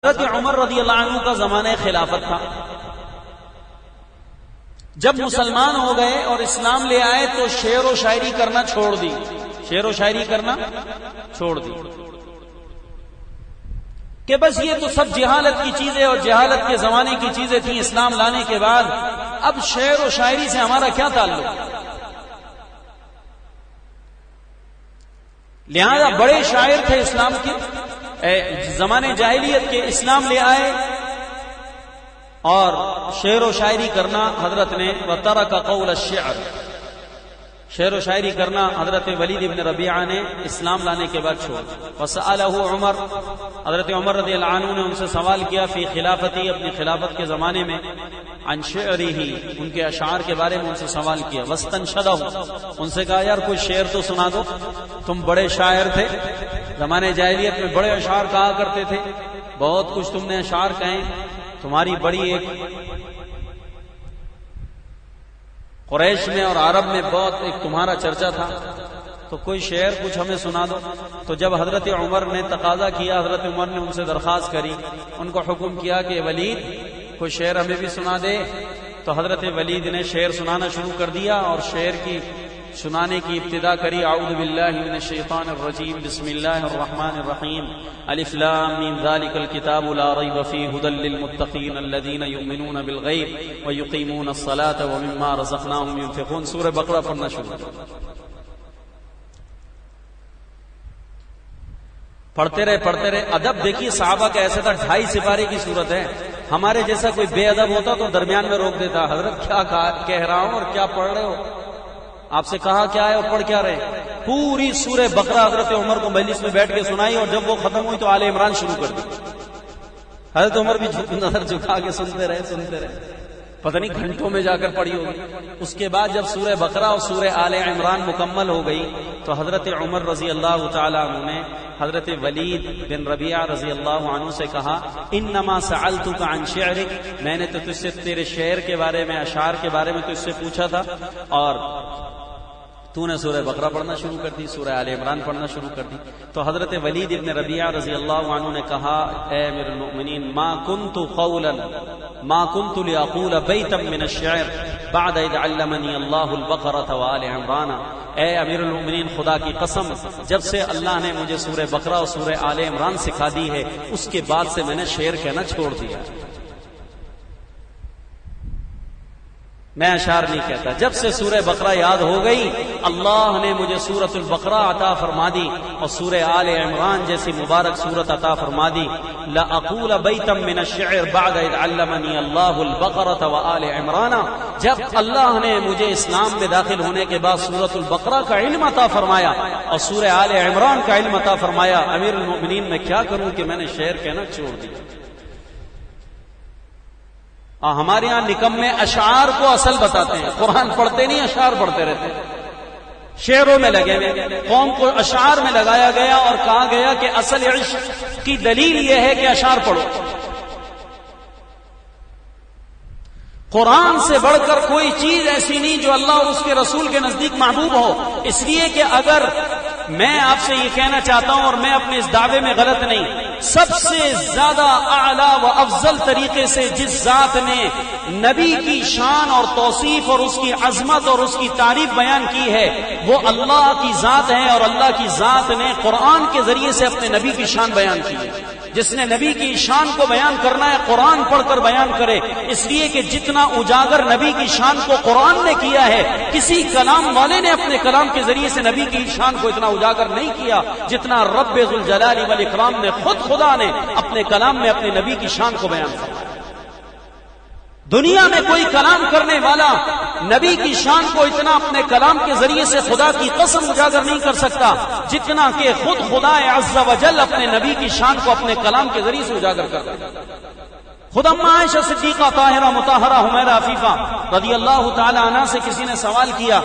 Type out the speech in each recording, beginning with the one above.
حضرت عمر رضی اللہ عنہ کا زمانہ خلافت تھا. جب مسلمان ہو گئے اور اسلام لے آئے تو شعر و شاعری کرنا چھوڑ دی. شعر و شاعری کرنا چھوڑ دی کہ بس یہ تو سب جہالت کی چیزیں اور جہالت کے زمانے کی چیزیں تھیں. اسلام لانے کے بعد اب شعر و شاعری سے ہمارا کیا تعلق. لہذا بڑے شاعر تھے اسلام کے زمانے جاہلیت کے، اسلام لے آئے اور شعر و شاعری کرنا حضرت نے وَتَرَكَ قَوْلَ الشِّعْرِ، شعر و شاعری کرنا حضرت ولید ابن ربیعہ نے اسلام لانے کے بعد چھوڑ. وَسَأَلَهُ عمر، حضرت عمر رضی اللہ عنہ نے ان سے سوال کیا فی خلافتی، اپنی خلافت کے زمانے میں، عن شعرہ، ان کے اشعار کے بارے میں ان سے سوال کیا. وَاسْتَنْشَدَهُ، ان سے کہا یار کوئی شعر تو سنا دو، تم بڑے شاعر تھے، زمانے جاہلیت میں بڑے اشعار کہا کرتے تھے، بہت کچھ تم نے اشعار کہیں، تمہاری بڑی ایک قریش میں اور عرب میں بہت ایک تمہارا چرچا تھا، تو کوئی شعر کچھ ہمیں سنا دو. تو جب حضرت عمر نے تقاضا کیا، حضرت عمر نے ان سے درخواست کری، ان کو حکم کیا کہ ولید کوئی شعر ہمیں بھی سنا دے. تو حضرت ولید نے شعر سنانا شروع کر دیا اور شعر کی سنانے کی ابتدا کری. اعوذ باللہ من الشیطان الرجیم، بسم اللہ الرحمن الرحیم، الف لام میم ذالک الکتاب لا ریب فیہ ھدی للمتقین الذین یؤمنون بالغیب ویقیمون الصلاۃ ومما رزقناہم ینفقون. سورہ بقرہ پڑھنا شروع کیا. پڑھتے رہے. ادب دیکھیے صحابہ کا ایسا تھا، 2.5 سپارے کی صورت ہے. ہمارے جیسا کوئی بے ادب ہوتا تو درمیان میں روک دیتا، حضرت کیا کہہ رہا ہوں اور کیا پڑھ رہے ہو، آپ سے کہا کیا ہے اور پڑھ کیا رہے. پوری سورہ بقرہ حضرت عمر کو مجلس میں بیٹھ کے سنائی اور جب وہ ختم ہوئی تو آل عمران شروع کر دی. حضرت عمر بھی نظر جھکا کے سنتے رہے، پتہ نہیں گھنٹوں میں جا کر پڑھی ہوگی. اس کے بعد جب سورہ بقرہ اور سورہ آل عمران مکمل ہو گئی تو حضرت عمر رضی اللہ تعالی عنہ نے حضرت ولید بن ربیعہ رضی اللہ عنہ سے کہا انما سألتک عن شعرک، میں نے تو تجھ سے تیرے شعر کے بارے میں، اشعار کے بارے میں تجھ سے پوچھا تھا اور تو نے سورہ بقرہ پڑھنا شروع کر دی، سورہ آل عمران پڑھنا شروع کر دی. تو حضرت ولید ابن ربیعہ رضی اللہ عنہ نے کہا اے امیر المؤمنین ما كنت لأقول بیتا من الشعر بعد اذ علمنی اللہ البقرۃ وآل عمران. اے امیر المؤمنین خدا کی قسم، جب سے اللہ نے مجھے سورہ بقرہ اور سورہ آل عمران سکھا دی ہے اس کے بعد سے میں نے شعر کہنا چھوڑ دیا، میں اشعار نہیں کہتا. جب سے سورہ بقرہ یاد ہو گئی اللہ نے مجھے سورۃ البقرہ عطا فرما دی اور سورہ آل عمران جیسی مبارک سورت عطا فرما دی. لا اقول بیتا من الشعر بعد اذ علمنی اللہ البقرۃ وآل عمران، جب اللہ نے مجھے اسلام میں داخل ہونے کے بعد سورۃ البقرہ کا علم عطا فرمایا اور سورہ آل عمران کا علم عطا فرمایا، امیر المؤمنین میں کیا کروں کہ میں نے شعر کہنا چھوڑ دیا. ہمارے یہاں نکمے اشعار کو اصل بتاتے ہیں، قرآن پڑھتے نہیں، اشعار پڑھتے رہتے، شعروں میں لگے ہوئے. قوم کو اشعار میں لگایا گیا اور کہا گیا کہ اصل عشق کی دلیل یہ ہے کہ اشعار پڑھو. قرآن سے بڑھ کر کوئی چیز ایسی نہیں جو اللہ اور اس کے رسول کے نزدیک محبوب ہو. اس لیے کہ اگر میں آپ سے یہ کہنا چاہتا ہوں اور میں اپنے اس دعوے میں غلط نہیں، سب سے زیادہ اعلیٰ و افضل طریقے سے جس ذات نے نبی کی شان اور توصیف اور اس کی عظمت اور اس کی تعریف بیان کی ہے وہ اللہ کی ذات ہے، اور اللہ کی ذات نے قرآن کے ذریعے سے اپنے نبی کی شان بیان کی ہے. جس نے نبی کی شان کو بیان کرنا ہے قرآن پڑھ کر بیان کرے، اس لیے کہ جتنا اجاگر نبی کی شان کو قرآن نے کیا ہے کسی کلام والے نے اپنے کلام کے ذریعے سے نبی کی شان کو اتنا اجاگر نہیں کیا جتنا رب ذوالجلال والاکرام نے، خود خدا نے اپنے کلام میں اپنے نبی کی شان کو بیان فرمایا. دنیا میں کوئی کلام کرنے والا نبی کی شان کو اتنا اپنے کلام کے ذریعے سے خدا کی قسم اجاگر نہیں کر سکتا جتنا کہ خود خدا عز و جل اپنے نبی کی شان کو اپنے کلام کے ذریعے سے اجاگر کرتا ہے. خود اما عائشہ صدیقہ طاہرہ مطہرہ حمیرہ عفیفہ رضی اللہ تعالی عنہ سے کسی نے سوال کیا.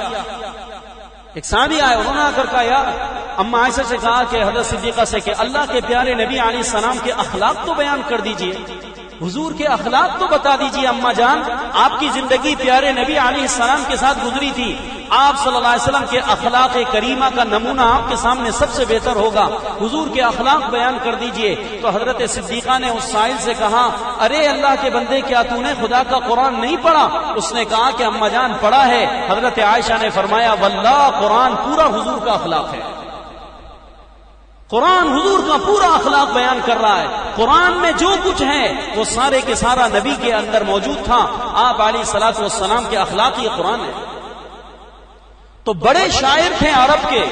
ایک صحابی آئے، انہوں نے آ کر کہا یار، اما عائشہ سے کہا کہ حضرت صدیقہ سے کہ اللہ کے پیارے نبی علیہ السلام کے اخلاق تو بیان کر دیجئے. حضور کے اخلاق تو بتا دیجئے اماں جان، آپ کی زندگی پیارے نبی علیہ السلام کے ساتھ گزری تھی، آپ صلی اللہ علیہ وسلم کے اخلاق کریمہ کا نمونہ آپ کے سامنے سب سے بہتر ہوگا، حضور کے اخلاق بیان کر دیجئے۔ تو حضرت صدیقہ نے اس سائل سے کہا، ارے اللہ کے بندے کیا تو نے خدا کا قرآن نہیں پڑھا؟ اس نے کہا کہ اماں جان پڑھا ہے۔ حضرت عائشہ نے فرمایا واللہ قرآن پورا حضور کا اخلاق ہے، قرآن حضور کا پورا اخلاق بیان کر رہا ہے، قرآن میں جو کچھ ہے وہ سارے کے سارا نبی کے اندر موجود تھا، آپ علیہ الصلوۃ والسلام کے اخلاق یہ قرآن ہے۔ تو بڑے شاعر تھے عرب کے،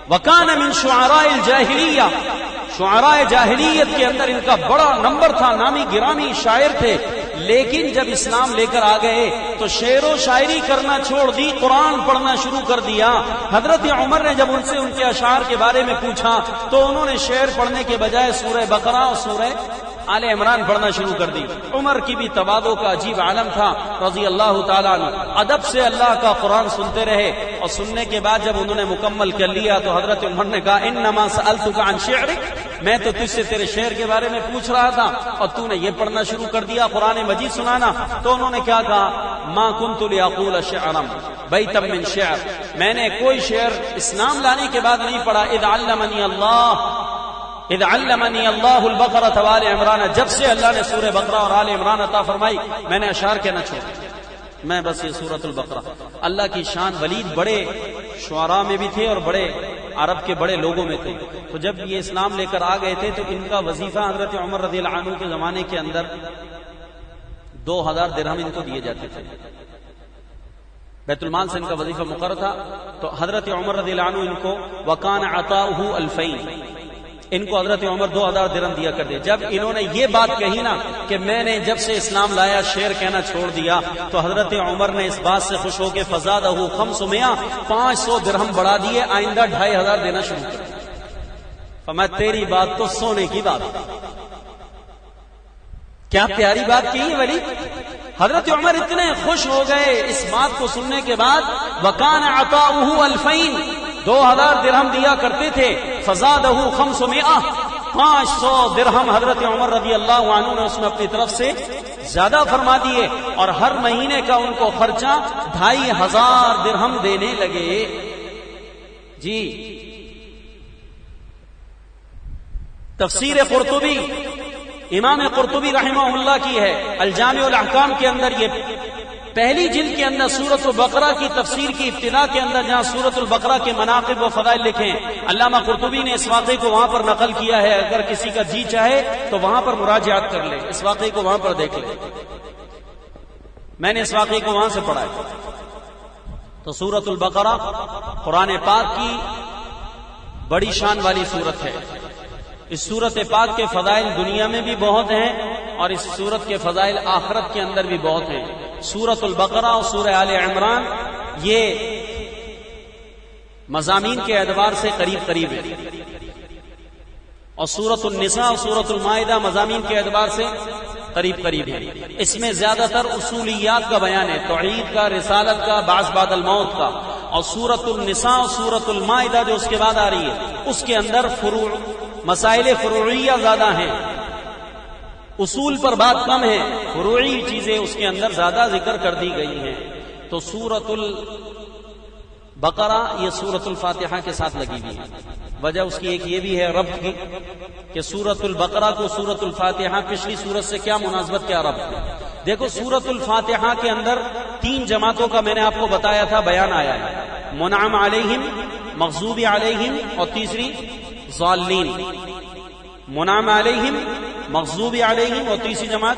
وَكَانَ مِن شُعَرَاءِ الْجَاهِلِيَّةِ، شعراء جاہلیت کے اندر ان کا بڑا نمبر تھا، نامی گرامی شاعر تھے، لیکن جب اسلام لے کر آ گئے تو شعر و شاعری کرنا چھوڑ دی، قرآن پڑھنا شروع کر دیا۔ حضرت عمر نے جب ان سے ان کے اشعار کے بارے میں پوچھا تو انہوں نے شعر پڑھنے کے بجائے سورہ بقرہ اور سورہ آل عمران پڑھنا شروع کر دی۔ عمر کی بھی تواضع کا عجیب عالم تھا رضی اللہ تعالیٰ عنہ، ادب سے اللہ کا قرآن سنتے رہے، اور سننے کے بعد جب انہوں نے مکمل کر لیا تو حضرت عمر نے کہا انما سألتک عن شعرک، میں تو تجھ سے تیرے شعر کے بارے میں پوچھ رہا تھا اور تو نے یہ پڑھنا شروع کر دیا، قرآن مجید سنانا۔ تو انہوں نے کیا کہا، ما کنت لأقول شعرا بیتا من شعر، میں نے کوئی شعر اسلام لانے کے بعد نہیں پڑھا، اذ علمنی اللہ البقرۃ وآل عمران، جب سے اللہ نے سورہ بقرہ اور آل عمران عطا فرمائی میں نے اشعار کہنا چھوڑا، میں بس یہ سورۃ البقرہ۔ اللہ کی شان، ولید بڑے شعراء میں بھی تھے اور بڑے عرب کے بڑے لوگوں میں تھے، تو جب یہ اسلام لے کر آ گئے تھے تو ان کا وظیفہ حضرت عمر رضی اللہ عنہ کے زمانے کے اندر 2000 درہم ان کو دیے جاتے تھے، بیت المال سے ان کا وظیفہ مقرر تھا۔ تو حضرت عمر رضی اللہ عنہ ان کو وکان عطاؤہ 2000، ان کو حضرت عمر 2000 درہم دیا کر دے۔ جب انہوں نے یہ بات کہی نا کہ میں نے جب سے اسلام لایا شعر کہنا چھوڑ دیا، تو حضرت عمر نے اس بات سے خوش ہو کے فزادہ 500، 500 درہم بڑھا دیے، آئندہ 2500 دینا شروع کر دیا۔ فرمایا تیری بات تو سونے کی بات، کیا پیاری بات کی ہے ولی۔ حضرت عمر اتنے خوش ہو گئے اس بات کو سننے کے بعد، وکان عطاؤہ 2000، 2000 درہم دیا کرتے تھے، فزادہ 500، 500 درہم حضرت عمر رضی اللہ عنہ نے اس میں اپنی طرف سے زیادہ فرما دیے، اور ہر مہینے کا ان کو خرچہ 2500 درہم دینے لگے۔ جی تفسیر قرطبی امام قرطبی رحمہ اللہ کی ہے، الجامع الاحکام کے اندر یہ پہلی جلد کے اندر سورۃ البقرہ کی تفسیر کی ابتدا کے اندر جہاں سورۃ البقرہ کے مناقب و فضائل لکھے، علامہ قرطبی نے اس واقعے کو وہاں پر نقل کیا ہے، اگر کسی کا جی چاہے تو وہاں پر مراجعات کر لے، اس واقعے کو وہاں پر دیکھ لے، میں نے اس واقعے کو وہاں سے پڑھا ہے۔ تو سورۃ البقرہ قرآن پاک کی بڑی شان والی سورت ہے، اس سورت پاک کے فضائل دنیا میں بھی بہت ہیں اور اس سورت کے فضائل آخرت کے اندر بھی بہت ہیں۔ سورۃ البقرہ اور سورہ آل عمران یہ مضامین کے اعتبار سے قریب قریب ہیں، اور سورۃ النساء اور سورۃ المائدہ مضامین کے اعتبار سے قریب قریب ہیں۔ اس میں زیادہ تر اصولیات کا بیان ہے، توحید کا، رسالت کا، بعث بعد الموت کا، اور سورۃ النساء اور سورۃ المائدہ جو اس کے بعد آ رہی ہے اس کے اندر فروع، مسائل فروعیہ زیادہ ہیں، اصول پر بات کم ہے، فروعی چیزیں اس کے اندر زیادہ ذکر کر دی گئی ہیں۔ تو سورۃ البقرہ یہ سورۃ الفاتحہ کے ساتھ لگی ہوئی ہے، وجہ اس کی ایک یہ بھی ہے ربط کی کہ سورۃ البقرہ کو سورۃ الفاتحہ پچھلی سورت سے کیا مناسبت، کیا ربط ہے۔ دیکھو سورۃ الفاتحہ کے اندر 3 جماعتوں کا میں نے آپ کو بتایا تھا بیان آیا ہے، منعم علیہم، مغضوب علیہم، اور تیسری ضالین، منعم علیہم، مغضوب علیہم، اور تیسری جماعت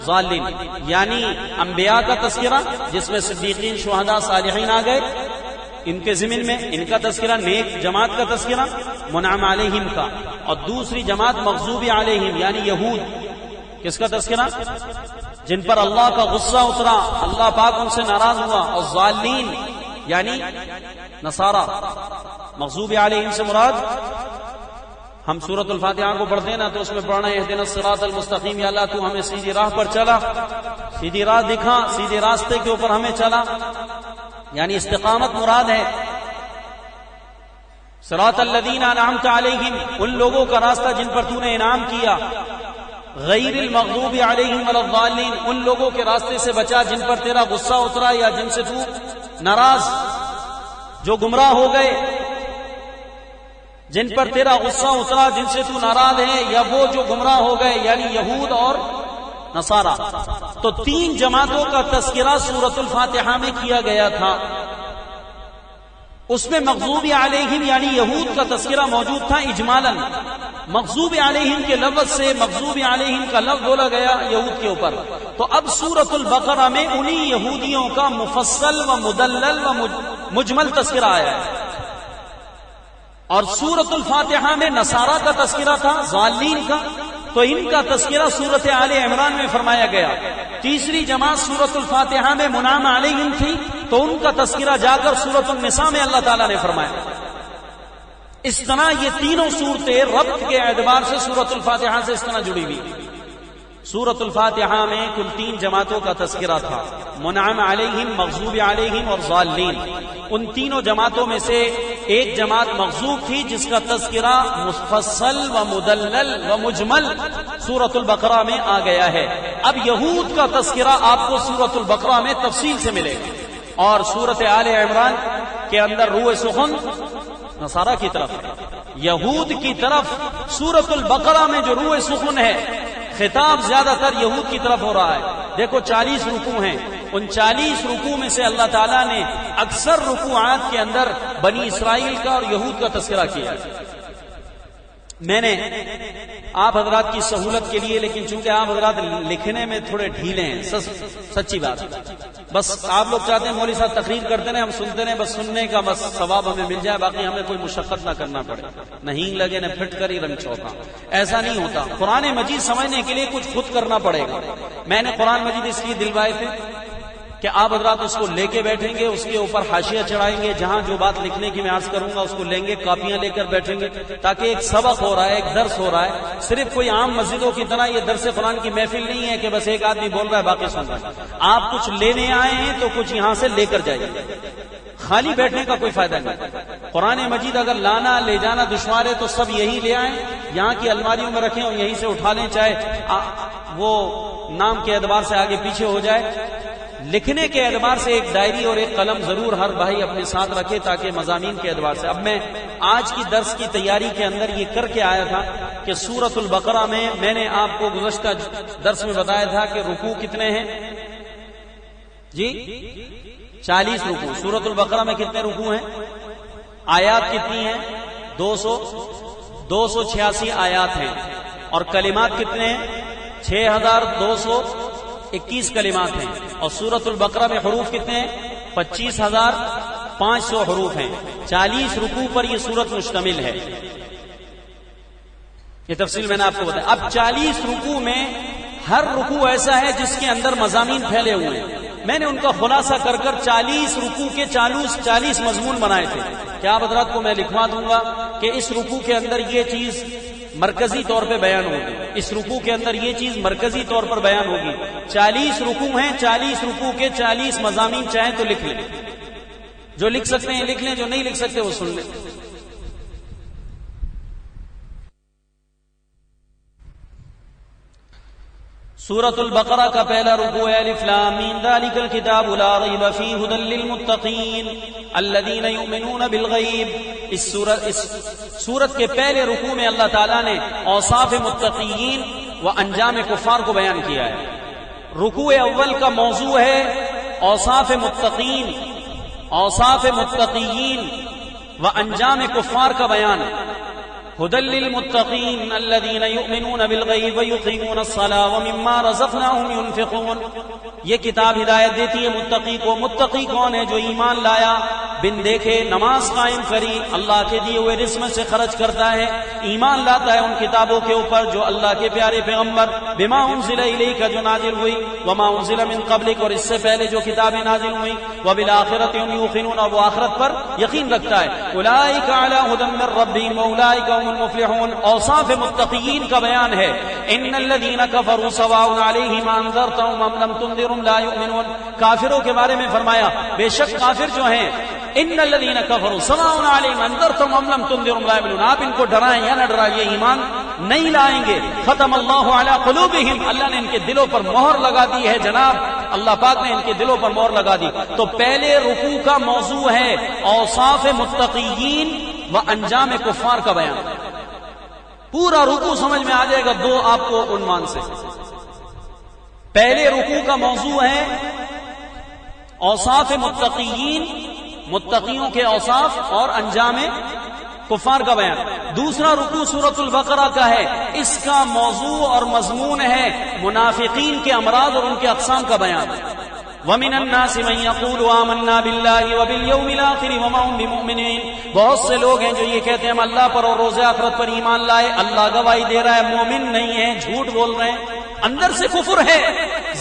ضالین، یعنی انبیاء کا تذکرہ جس میں صدیقین، شہداء، صالحین آ گئے ان کے ضمن میں، ان کا تذکرہ، نیک جماعت کا تذکرہ منعم علیہم کا، اور دوسری جماعت مغضوب علیہم یعنی یہود، کس کا تذکرہ، جن پر اللہ کا غصہ اترا، اللہ پاک ان سے ناراض ہوا، اور ضالین یعنی نصارہ۔ مغضوب علیہم سے مراد، ہم سورۃ الفاتحہ کو پڑھتے ہیں نا تو اس میں پڑھنا ہے اہدنا الصراط المستقیم، یا اللہ تو ہمیں سیدھی راہ پر چلا، سیدھی راہ دکھا، سیدھے راستے کے اوپر ہمیں چلا، یعنی استقامت مراد ہے۔ صراط الذین انعمت علیہم، ان لوگوں کا راستہ جن پر تو نے انعام کیا، غیر المغضوب علیہم ولا الضالین، ان لوگوں کے راستے سے بچا جن پر تیرا غصہ اترا یا جن سے تو ناراض، جو گمراہ ہو گئے، جن پر تیرا غصہ اترا، جن سے تو ناراض ہے، یا وہ جو گمراہ ہو گئے یعنی یہود اور نصارہ۔ تو 3 جماعتوں کا تذکرہ سورۃ الفاتحہ میں کیا گیا تھا، اس میں مغضوب علیہم یعنی یہود کا تذکرہ موجود تھا اجمالاً، مغضوب علیہم کے لفظ سے مغضوب علیہم کا لفظ بولا گیا یہود کے اوپر۔ تو اب سورۃ البقرہ میں انہی یہودیوں کا مفصل و مدلل و مجمل تذکرہ آیا ہے، اور سورۃ الفاتحہ میں نصارہ کا تذکرہ تھا، ضالین کا، تو ان کا تذکرہ سورۃ آل عمران میں فرمایا گیا۔ تیسری جماعت سورۃ الفاتحہ میں منعم علیہم تھی، تو ان کا تذکرہ جا کر سورۃ النساء میں اللہ تعالیٰ نے فرمایا۔ اس طرح یہ تینوں صورتیں ربط کے اعتبار سے سورۃ الفاتحہ سے اس طرح جڑی ہوئی۔ سورۃ الفاتحہ میں کل 3 جماعتوں کا تذکرہ تھا، منعم علیہم، مغضوب علیہم اور ضالین۔ ان تینوں جماعتوں میں سے ایک جماعت مغضوب تھی جس کا تذکرہ مفصل و مدلل و مجمل سورۃ البقرہ میں آ گیا ہے۔ اب یہود کا تذکرہ آپ کو سورۃ البقرہ میں تفصیل سے ملے گا، اور سورۃ آل عمران کے اندر روح سخن نصارہ کی طرف، یہود کی طرف سورۃ البقرہ میں جو روح سخن ہے، خطاب زیادہ تر یہود کی طرف ہو رہا ہے۔ دیکھو 40 رکوع ہیں، ان 40 رکوع میں سے اللہ تعالیٰ نے اکثر رکوعات کے اندر بنی اسرائیل کا اور یہود کا تذکرہ کیا ہے۔ میں نے آپ حضرات کی سہولت کے لیے، لیکن چونکہ آپ حضرات لکھنے میں تھوڑے ڈھیلے ہیں، سچی بات، بس آپ لوگ چاہتے ہیں مولوی صاحب تقریر کرتے ہیں، ہم سنتے ہیں، بس سننے کا بس ثواب ہمیں مل جائے، باقی ہمیں کوئی مشقت نہ کرنا پڑے، نہ ہینگ لگے نہ پھٹ کر ہی رنگ چوکا۔ ایسا نہیں ہوتا، قرآن مجید سمجھنے کے لیے کچھ خود کرنا پڑے گا۔ میں نے قرآن مجید اس لیے دلوائے تھے کہ آپ حضرات اس کو لے کے بیٹھیں گے، اس کے اوپر حاشیہ چڑھائیں گے، جہاں جو بات لکھنے کی میں عرض کروں گا اس کو لیں گے، کاپیاں لے کر بیٹھیں گے، تاکہ ایک سبق ہو رہا ہے، ایک درس ہو رہا ہے۔ صرف کوئی عام مسجدوں کی طرح یہ درس قرآن کی محفل نہیں ہے کہ بس ایک آدمی بول رہا ہے باقی سن رہا ہے۔ آپ کچھ لینے آئے ہیں تو کچھ یہاں سے لے کر جائیے، خالی بیٹھنے کا کوئی فائدہ نہیں۔ قرآن مجید اگر لانا لے جانا دشوار ہے تو سب یہی لے آئیں، یہاں کی الماریوں میں رکھیں اور یہیں سے اٹھا لیں، چاہے وہ نام کے اعتبار سے آگے پیچھے ہو جائے۔ لکھنے کے اعتبار سے ایک ڈائری اور ایک قلم ضرور ہر بھائی اپنے ساتھ رکھے، تاکہ مضامین کے اعتبار سے۔ اب میں آج کی درس کی تیاری کے اندر یہ کر کے آیا تھا کہ سورۃ البقرہ میں نے آپ کو گزشتہ درس میں بتایا تھا کہ رکوع کتنے ہیں جی؟ 40 رکوع۔ سورۃ البقرہ میں کتنے رکوع ہیں؟ آیات کتنی ہیں؟ 286 آیات ہیں، اور کلمات کتنے ہیں؟ 6221 کلمات ہیں، اور سورۃ البقرہ میں حروف کتنے ہیں؟ 25500 حروف ہیں۔ 40 رکوع پر یہ سورت مشتمل ہے، یہ تفصیل میں نے آپ کو بتایا۔ اب 40 رکوع میں ہر رکوع ایسا ہے جس کے اندر مضامین پھیلے ہوئے ہیں، میں نے ان کا خلاصہ کر 40 رکوع کے 40 مضمون بنائے تھے کہ آپ حضرات کو میں لکھوا دوں گا کہ اس رکوع کے اندر یہ چیز مرکزی طور پہ بیان ہوگی، اس رکوع کے اندر یہ چیز مرکزی طور پر بیان ہوگی۔ 40 رکوع ہیں، 40 رکوع کے 40 مضامین، چاہیں تو لکھ لیں، جو لکھ سکتے ہیں لکھ لیں، جو نہیں لکھ سکتے وہ سن لیں۔ سورۃ البقرہ کا پہلا رکوع ہے الف لام میم ذالک الکتاب لا ریب فیہ ھدی للمتقین الذین یؤمنون بالغیب۔ اس سورت کے پہلے رکوع میں اللہ تعالیٰ نے اوصاف متقین و انجام کفار کو بیان کیا ہے۔ رکوع اول کا موضوع ہے اوصاف متقین و انجام کفار کا بیان۔ ھدی للمتقین الذین یؤمنون بالغیب ویقیمون الصلاۃ ومما رزقناہم ینفقون۔ یہ کتاب ہدایت دیتی ہے متقی کو۔ متقی کون ہے؟ جو ایمان لایا، بن دیکھے نماز قائم کری، اللہ کے دیے ہوئے رزق میں سے خرچ کرتا ہے، ایمان لاتا ہے ان کتابوں کے اوپر جو اللہ کے پیارے پیغمبر بما انزل الیک جو نازل ہوئی، وما انزل من قبلک اور اس سے پہلے جو کتابیں نازل ہوئی، وبالآخرۃ هم یوقنون اور وہ آخرت پر یقین رکھتا ہے۔ اولئک علی ھدی من ربہم واولئک هم المفلحون۔ اوصاف متقین کا بیان ہے۔ ان الذین کفروا سواء علیہم انذرتهم ام لم تنذرهم لا یؤمنون۔ کافروں کے بارے میں فرمایا بے شک کافر جو ہیں، ان الذین کفروا سواء علیہم انذرتهم ام لم تنذرهم لا یؤمنون، آپ ان کو ڈرائیں یا نہ ڈرائیں یہ ایمان نہیں لائیں گے. ختم اللہ علی قلوبہم، اللہ نے ان کے دلوں پر مہر لگا دی ہے جناب، اللہ پاک نے ان کے دلوں پر مہر لگا دی. تو پہلے رکوع کا موضوع ہے اوصاف متقین و انجام کفار کا بیان. پورا رکوع سمجھ میں آ جائے گا دو آپ کو عنوان سے. پہلے رکوع کا موضوع ہے اوصاف متقین، متقیوں کے اوصاف اور انجام کفار کا بیان. دوسرا رکوع سورۃ البقرہ کا ہے، اس کا موضوع اور مضمون ہے منافقین کے امراض اور ان کے اقسام کا بیان. وَمِنَ النَّاسِ مَن يَقُولُ آمَنَّا بِاللَّهِ وَبِالْيَوْمِ الْآخِرِ وَمَا هُم بِمُؤْمِنِينَ. بہت سے لوگ ہیں جو یہ کہتے ہیں ہم اللہ پر اور روز آخرت پر ایمان لائے، اللہ گواہی دے رہا ہے مومن نہیں ہے، جھوٹ بول رہے ہیں، اندر سے کفر ہے.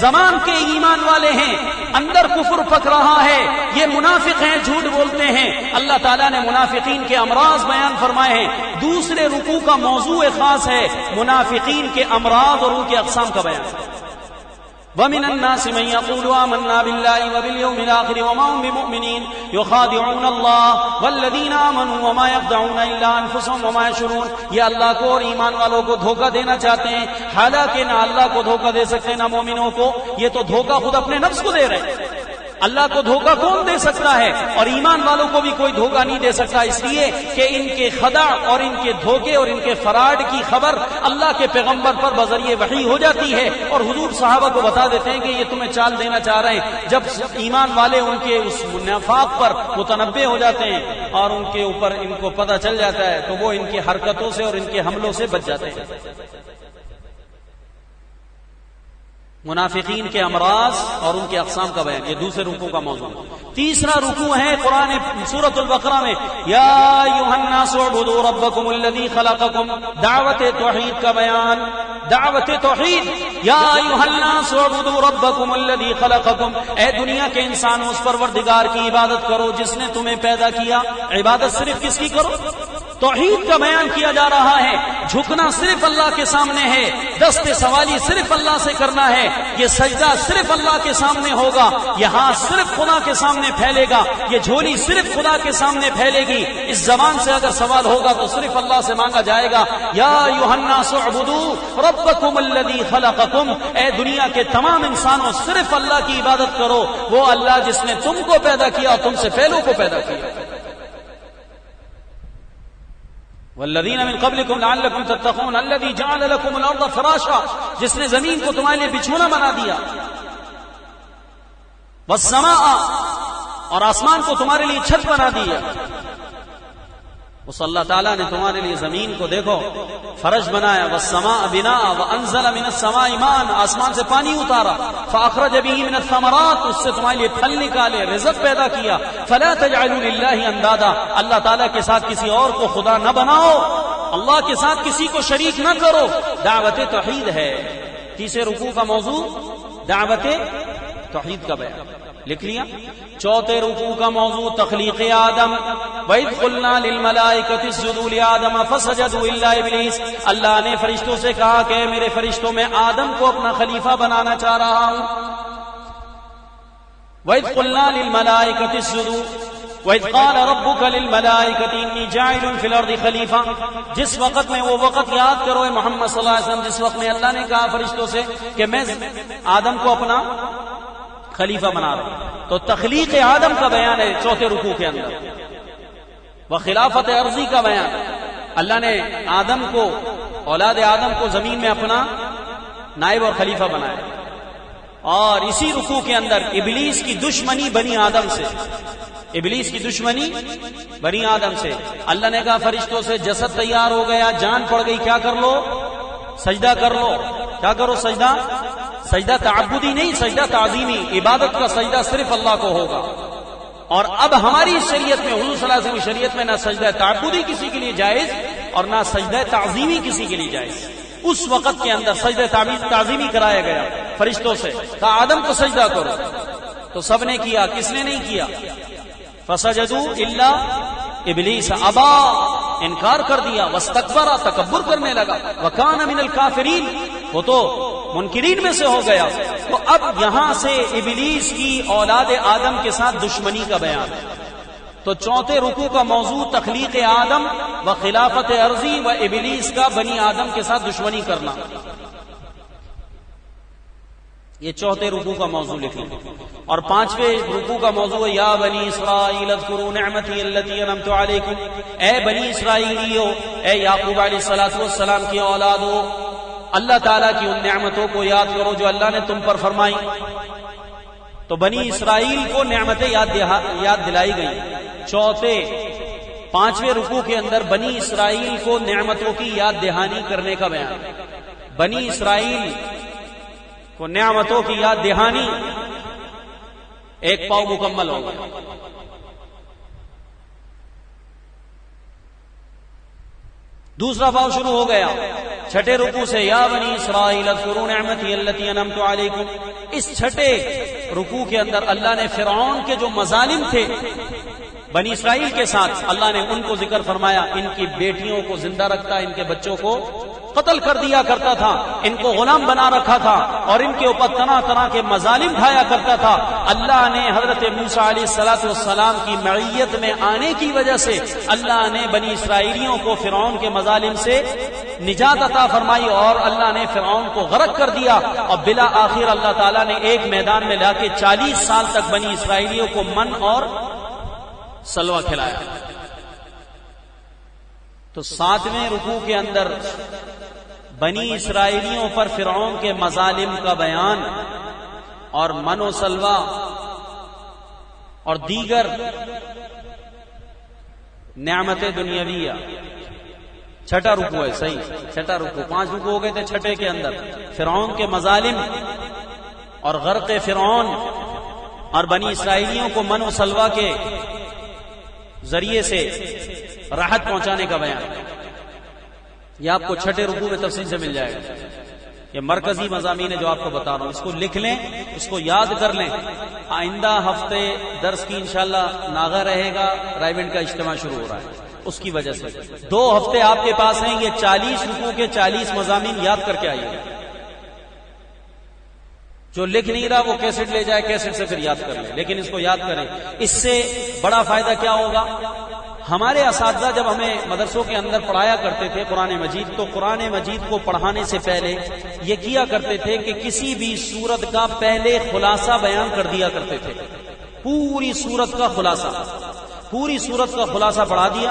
زمان کے ایمان والے ہیں، اندر کفر پک رہا ہے، یہ منافق ہیں، جھوٹ بولتے ہیں. اللہ تعالیٰ نے منافقین کے امراض بیان فرمائے ہیں. دوسرے رکوع کا موضوع خاص ہے منافقین کے امراض اور ان کے اقسام کا بیان. وَمِنَ النَّاسِ مَن يَقُولُ آمَنَّا بِاللَّهِ وَبِالْيَوْمِ الْآخِرِ وَمَا هُم بِمُؤْمِنِينَ يُخَادِعُونَ اللَّهَ وَالَّذِينَ آمَنُوا وَمَا يَخْدَعُونَ إِلَّا أَنفُسَهُمْ وَمَا يَشْعُرُونَ. یہ اللہ کو اور ایمان والوں کو دھوکہ دینا چاہتے ہیں، حالانکہ نہ اللہ کو دھوکہ دے سکتے نہ مومنوں کو. یہ تو دھوکہ خود اپنے نفس کو دے رہے ہیں. اللہ کو دھوکہ کون دے سکتا ہے؟ اور ایمان والوں کو بھی کوئی دھوکہ نہیں دے سکتا، اس لیے کہ ان کے خدع اور ان کے دھوکے اور ان کے فراڈ کی خبر اللہ کے پیغمبر پر بذریعہ وحی ہو جاتی ہے، اور حضور صحابہ کو بتا دیتے ہیں کہ یہ تمہیں چال دینا چاہ رہے ہیں. جب ایمان والے ان کے اس نفاق پر متنبع ہو جاتے ہیں اور ان کے اوپر ان کو پتہ چل جاتا ہے تو وہ ان کی حرکتوں سے اور ان کے حملوں سے بچ جاتے ہیں. منافقین کے امراض اور ان کے اقسام کا بیان، یہ دوسرے رکوع کا موضوع. تیسرا رکوع ہے قرآن سورۃ البقرہ میں یا ایھا الناس اعبدوا ربکم الذی خلقکم، دعوت توحید کا بیان. دعوت توحید، یا ایھا الناس اعبدوا ربکم الذی خلقکم، اے دنیا کے انسانوں اس پروردگار کی عبادت کرو جس نے تمہیں پیدا کیا. عبادت صرف کس کی کرو؟ توحید کا بیان کیا جا رہا ہے. جھکنا صرف اللہ کے سامنے ہے، دست سوالی صرف اللہ سے کرنا ہے، یہ سجدہ صرف اللہ کے سامنے ہوگا، یہ ہاتھ صرف خدا کے سامنے پھیلے گا، یہ جھولی صرف خدا کے سامنے پھیلے گی. اس زبان سے اگر سوال ہوگا تو صرف اللہ سے مانگا جائے گا. یا ایھا الناس اعبدوا ربکم الذی خلقکم، اے دنیا کے تمام انسانوں صرف اللہ کی عبادت کرو، وہ اللہ جس نے تم کو پیدا کیا اور تم سے پہلوں کو پیدا کیا. والذین من قبلکم لعلکم تتقون الذی جعل لکم الارض فراشا، جس نے زمین کو تمہارے لیے بچھونا بنا دیا. والسماء، اور آسمان کو تمہارے لیے چھت بنا دیا. اس اللہ تعالیٰ نے تمہارے لیے زمین کو دیکھو فرش بنایا. والسماء بناء وانزل من السماء ماء، آسمان سے پانی اتارا. فاخرج به من الثمرات، اس سے تمہارے لیے پھل نکالے، رزق پیدا کیا. فلا تجعلوا للہ اندادا، اللہ تعالیٰ کے ساتھ کسی اور کو خدا نہ بناؤ، اللہ کے ساتھ کسی کو شریک نہ کرو. دعوت توحید ہے. تیسرے رکوع کا موضوع دعوت توحید کا بیان لکھ لیا. چوتھے رکوع کا موضوع تخلیق آدم. وَإِذْ قُلْنَا لِلْمَلَائِكَةِ اسْجُدُوا لِآدَمَ فَسَجَدُوا إِلَّا إِبْلِيسَ، اللہ نے فرشتوں سے کہا کہ میرے فرشتوں میں آدم کو اپنا خلیفہ بنانا چاہ رہا ہوں. وَإِذْ قُلْنَا لِلْمَلَائِكَةِ اسْجُدُوا وَإِذْ قَالَ رَبُّكَ لِلْمَلَائِكَةِ إِنِّي جَاعِلٌ فِي الْأَرْضِ خَلِيفَةً. جس وقت میں وہ وقت یاد کرو اے محمد صلی اللہ علیہ وسلم جس وقت میں اللہ نے کہا فرشتوں سے کہ میں آدم کو اپنا خلیفہ بنا رہا ہوں. تو تخلیق آدم کا بیان ہے چوتھے رکوع کے اندر. وخلافت ارضی کا بیان، اللہ نے آدم کو، اولاد آدم کو زمین میں اپنا نائب اور خلیفہ بنایا. اور اسی رکوع کے اندر ابلیس کی دشمنی بنی آدم سے، ابلیس کی دشمنی بنی آدم سے. اللہ نے کہا فرشتوں سے جسد تیار ہو گیا، جان پڑ گئی، کیا کر لو؟ سجدہ کر لو. کیا کرو؟ سجدہ. سجدہ تعبدی نہیں، سجدہ تعظیمی. عبادت کا سجدہ صرف اللہ کو ہوگا. اور اب ہماری شریعت میں، حضور صلی اللہ علیہ وسلم کی شریعت میں، نہ سجدہ تعبدی کسی کے لیے جائز اور نہ سجدہ تعظیمی کسی کے لیے جائز. اس وقت کے اندر سجدہ تعظیمی کرایا گیا فرشتوں سے، کہا آدم کو سجدہ کرو. تو سب نے کیا، کس نے نہیں کیا؟ فسجدوا الا ابلیس ابا، انکار کر دیا. واستکبر، تکبر کرنے لگا. وکان من الکافرین، وہ تو منکرین میں سے ہو گیا. تو اب یہاں سے ابلیس کی اولاد آدم کے ساتھ دشمنی کا بیان ہے. تو چوتھے رکوع کا موضوع تخلیق آدم و خلافت ارضی و ابلیس کا بنی آدم کے ساتھ دشمنی کرنا، یہ چوتھے رکوع کا موضوع لکھیں. اور پانچویں رکوع کا موضوع ہے یا بنی اسرائیل اذکروا نعمتی التی انعمت علیکم، اے بنی اسرائیلیو، اے یعقوب علیہ الصلوۃ والسلام کی اولادو، اللہ تعالیٰ کی ان نعمتوں کو یاد کرو جو اللہ نے تم پر فرمائی. تو بنی اسرائیل کو نعمتیں یاد دلائی گئی. پانچویں رکوع کے اندر بنی اسرائیل کو نعمتوں کی یاد دہانی کرنے کا بیان. بنی اسرائیل کو نعمتوں کی یاد دہانی ایک پاؤ مکمل ہو گیا. دوسرا پاؤ شروع ہو گیا چھٹے رکوع سے، یا بنی اسرائیل اذکروا نعمتی التی انعمت علیکم. اس چھٹے رکوع کے اندر اللہ نے فرعون کے جو مظالم تھے بنی اسرائیل کے ساتھ، اللہ نے ان کو ذکر فرمایا. ان کی بیٹیوں کو زندہ رکھتا، ان کے بچوں کو قتل کر دیا کرتا تھا، ان کو غلام بنا رکھا تھا اور ان کے اوپر طرح طرح کے مظالم ڈھایا کرتا تھا. اللہ نے حضرت موسیٰ علیہ السلام کی معیت میں آنے کی وجہ سے اللہ نے بنی اسرائیلیوں کو فرعون کے مظالم سے نجات عطا فرمائی اور اللہ نے فرعون کو غرق کر دیا. اور بلا آخر اللہ تعالیٰ نے ایک میدان میں لا کے 40 سال تک بنی اسرائیلیوں کو من اور سلوہ کھلایا. تو 7ویں رکوع کے اندر بنی اسرائیلیوں پر فرعون کے مظالم کا بیان اور من و سلوہ اور دیگر نعمت دنیاویہ. چھٹا رکوع ہے، صحیح چھٹا رکوع. 5 رکوع ہو گئے تھے چھٹے کے اندر. فرعون کے مظالم اور غرق فرعون اور بنی اسرائیلیوں کو من و سلوہ کے ذریعے سے راحت پہنچانے کا بیان. یہ آپ کو چھٹے رکوع میں تفصیل سے مل جائے گا. یہ مرکزی مضامین ہے جو آپ کو بتا رہا ہوں، اس کو لکھ لیں، اس کو یاد کر لیں. آئندہ ہفتے درس کی انشاءاللہ ناغہ رہے گا، رائیونڈ کا اجتماع شروع ہو رہا ہے، اس کی وجہ سے 2 ہفتے آپ کے پاس ہیں. یہ 40 رکوع کے 40 مضامین یاد کر کے آئیے. جو لکھ نہیں رہا وہ کیسٹ لے جائے، کیسٹ سے پھر یاد کر لیں، لیکن اس کو یاد کریں. اس سے بڑا فائدہ کیا ہوگا؟ ہمارے اساتذہ جب ہمیں مدرسوں کے اندر پڑھایا کرتے تھے قرآن مجید، تو قرآن مجید کو پڑھانے سے پہلے یہ کیا کرتے تھے کہ کسی بھی سورت کا پہلے خلاصہ بیان کر دیا کرتے تھے. پوری سورت کا خلاصہ پڑھا دیا